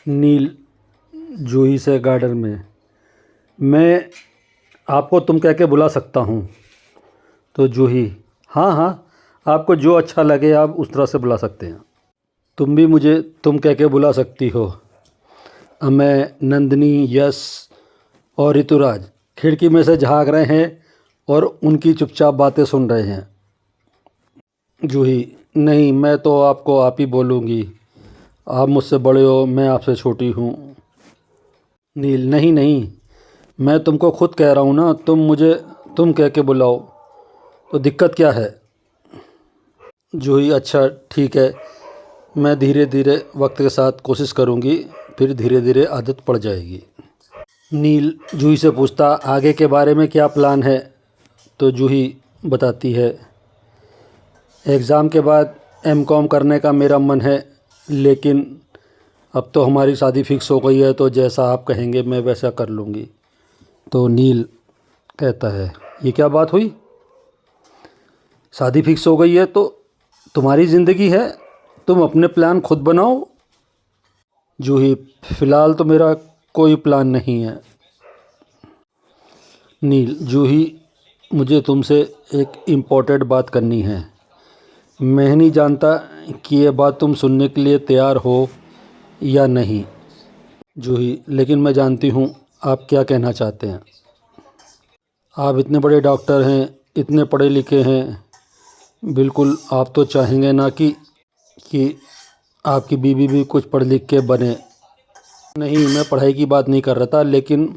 नील जूही से गार्डन में। मैं आपको तुम कह के बुला सकता हूँ। तो जूही, हाँ हाँ, आपको जो अच्छा लगे आप उस तरह से बुला सकते हैं। तुम भी मुझे तुम कह के बुला सकती हो। मैं, नंदिनी, यश और ऋतुराज खिड़की में से झाँक रहे हैं और उनकी चुपचाप बातें सुन रहे हैं। जूही, नहीं, मैं तो आपको आप ही बोलूँगी। आप मुझसे बड़े हो, मैं आपसे छोटी हूँ। नील, नहीं नहीं, मैं तुमको खुद कह रहा हूँ ना, तुम मुझे तुम कह के बुलाओ, तो दिक्कत क्या है। जूही, अच्छा ठीक है, मैं धीरे धीरे वक्त के साथ कोशिश करूँगी, फिर धीरे धीरे आदत पड़ जाएगी। नील जूही से पूछता, आगे के बारे में क्या प्लान है। तो जूही बताती है, एग्ज़ाम के बाद एमकॉम करने का मेरा मन है, लेकिन अब तो हमारी शादी फिक्स हो गई है, तो जैसा आप कहेंगे मैं वैसा कर लूँगी। तो नील कहता है, ये क्या बात हुई, शादी फिक्स हो गई है तो तुम्हारी ज़िंदगी है, तुम अपने प्लान खुद बनाओ। जूही, फ़िलहाल तो मेरा कोई प्लान नहीं है। नील, जूही, मुझे तुमसे एक इम्पोर्टेंट बात करनी है। मैं नहीं जानता कि ये बात तुम सुनने के लिए तैयार हो या नहीं। जूही, लेकिन मैं जानती हूँ आप क्या कहना चाहते हैं। आप इतने बड़े डॉक्टर हैं, इतने पढ़े लिखे हैं, बिल्कुल आप तो चाहेंगे ना कि आपकी बीवी भी कुछ पढ़ लिख के बने। नहीं, मैं पढ़ाई की बात नहीं कर रहा था, लेकिन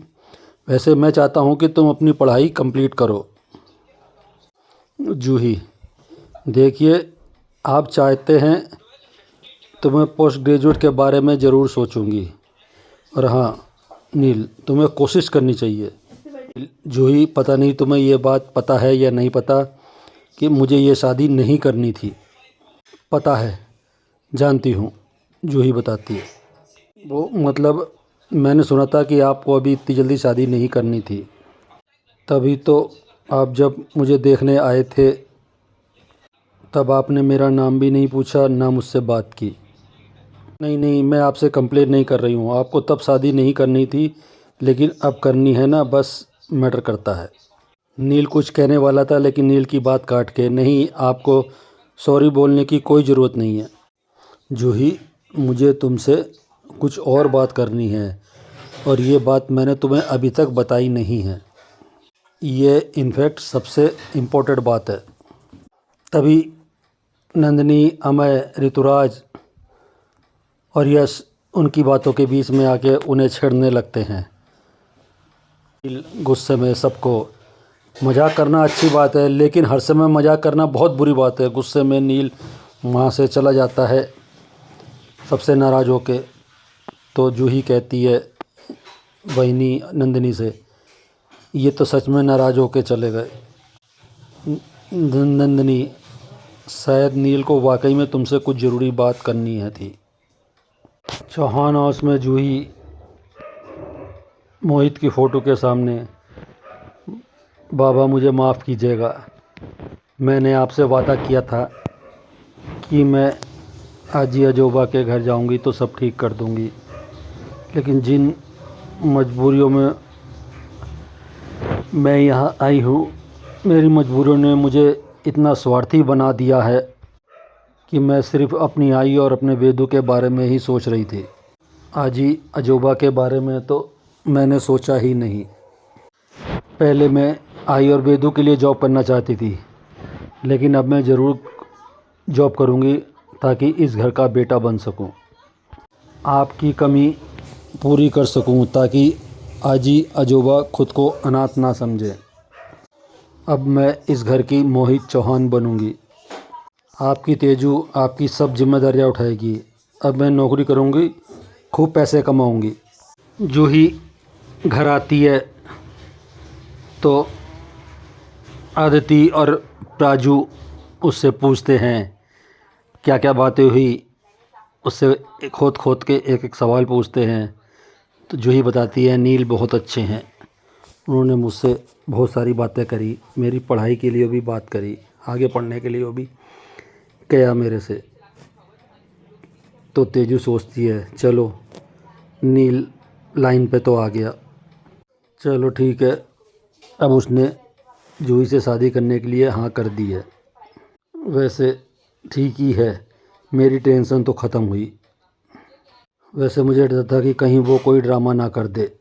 वैसे मैं चाहता हूँ कि तुम अपनी पढ़ाई कंप्लीट करो। जूही, देखिए, आप चाहते हैं तो मैं पोस्ट ग्रेजुएट के बारे में ज़रूर सोचूंगी। और हाँ नील, तुम्हें कोशिश करनी चाहिए। जूही, पता नहीं तुम्हें ये बात पता है या नहीं पता कि मुझे ये शादी नहीं करनी थी। पता है, जानती हूँ, जूही बताती है। वो मतलब मैंने सुना था कि आपको अभी इतनी जल्दी शादी नहीं करनी थी, तभी तो आप जब मुझे देखने आए थे तब आपने मेरा नाम भी नहीं पूछा, ना मुझसे बात की। नहीं नहीं, मैं आपसे कंप्लेन नहीं कर रही हूँ, आपको तब शादी नहीं करनी थी, लेकिन अब करनी है ना, बस मैटर करता है। नील कुछ कहने वाला था, लेकिन नील की बात काट के, नहीं, आपको सॉरी बोलने की कोई ज़रूरत नहीं है। जूही, मुझे तुमसे कुछ और बात करनी है, और ये बात मैंने तुम्हें अभी तक बताई नहीं है। ये इनफैक्ट सबसे इम्पोर्टेंट बात है। तभी नंदिनी, अमय, ऋतुराज और यश उनकी बातों के बीच में आके उन्हें छेड़ने लगते हैं। गुस्से में सबको, मजाक करना अच्छी बात है, लेकिन हर समय मजाक करना बहुत बुरी बात है। गुस्से में नील वहाँ से चला जाता है सबसे नाराज़ होके। तो जूही कहती है वहिनी नंदिनी से, ये तो सच में नाराज़ होके चले गए। नंदिनी, शायद नील को वाकई में तुमसे कुछ ज़रूरी बात करनी है थी। चौहान हाउस में जूही मोहित की फ़ोटो के सामने, बाबा मुझे माफ़ कीजिएगा, मैंने आपसे वादा किया था कि मैं आजी अजोबा के घर जाऊंगी तो सब ठीक कर दूंगी, लेकिन जिन मजबूरियों में मैं यहाँ आई हूँ, मेरी मजबूरियों ने मुझे इतना स्वार्थी बना दिया है कि मैं सिर्फ़ अपनी आई और अपने वेदों के बारे में ही सोच रही थी। आजी अजोबा के बारे में तो मैंने सोचा ही नहीं। पहले मैं आई और वेदों के लिए जॉब करना चाहती थी, लेकिन अब मैं ज़रूर जॉब करूँगी ताकि इस घर का बेटा बन सकूँ, आपकी कमी पूरी कर सकूँ, ताकि आजी अजोबा खुद को अनाथ ना समझे। अब मैं इस घर की मोहित चौहान बनूँगी, आपकी तेजू आपकी सब जिम्मेदारियाँ उठाएगी। अब मैं नौकरी करूँगी, खूब पैसे कमाऊँगी। जूही घर आती है तो आदिति और प्राजू उससे पूछते हैं क्या क्या बातें हुई, उससे खोद खोद के एक एक सवाल पूछते हैं। तो जूही बताती है, नील बहुत अच्छे हैं, उन्होंने मुझसे बहुत सारी बातें करी, मेरी पढ़ाई के लिए भी बात करी, आगे पढ़ने के लिए वो भी कहा मेरे से। तो तेजू सोचती है, चलो नील लाइन पे तो आ गया। चलो ठीक है, अब उसने जूही से शादी करने के लिए हाँ कर दी है। वैसे ठीक ही है, मेरी टेंशन तो ख़त्म हुई। वैसे मुझे डर था कि कहीं वो कोई ड्रामा ना कर दे।